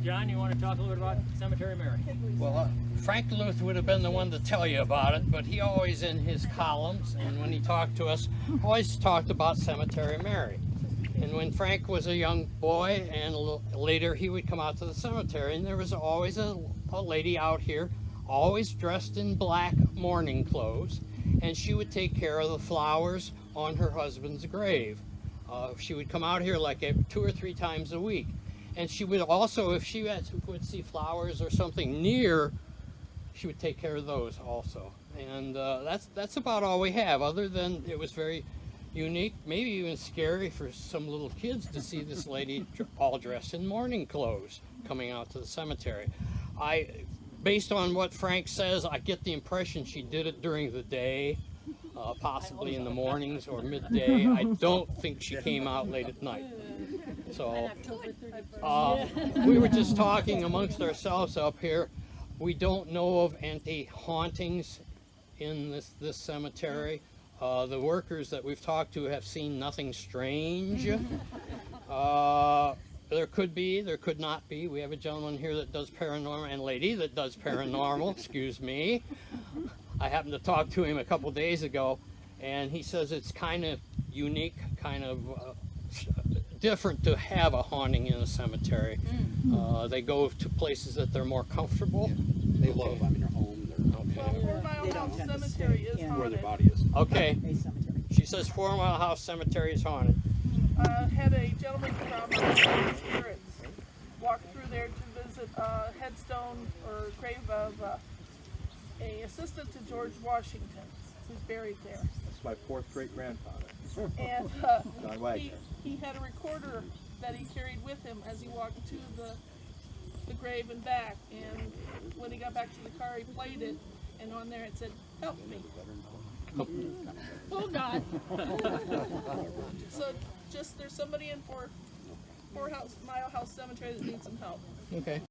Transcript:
John, you want to talk a little bit about Cemetery Mary? Well, Frank Duluth would have been the one to tell you about it, but he always in his columns and when he talked to us, always talked about Cemetery Mary. And when Frank was a young boy and a little later he would come out to the cemetery and there was always a lady out here, always dressed in black mourning clothes, and she would take care of the flowers on her husband's grave. She would come out here like 2 or 3 times a week. And she would also, if she would see flowers or something near, she would take care of those also. And that's about all we have, other than it was very unique, maybe even scary for some little kids to see this lady all dressed in mourning clothes coming out to the cemetery. Based on what Frank says, I get the impression she did it during the day, possibly in the mornings or midday. I don't think she came out late at night. So we were just talking amongst ourselves up here. We don't know of any hauntings in this cemetery. The workers that we've talked to have seen nothing strange. There could be, there could not be. We have a gentleman here that does paranormal, and lady that does paranormal, excuse me. I happened to talk to him a couple days ago, and he says it's kind of unique, kind of different to have a haunting in a cemetery. They go to places that they're more comfortable. They love, I mean, their home, their Well, 4 Mile House Cemetery is where their haunted. body is. Okay, she says 4 Mile House Cemetery is haunted. Had a gentleman from Spirits walk through there to visit a headstone or grave of a assistant to George Washington, who's buried there. That's my 4th great grandfather. And John Wagner. he had a recorder that he carried with him as he walked to the grave and back. And when he got back to the car, he played it, and on there it said, "Help me." Oh God! So just there's somebody in 4 Mile House Cemetery that needs some help. Okay.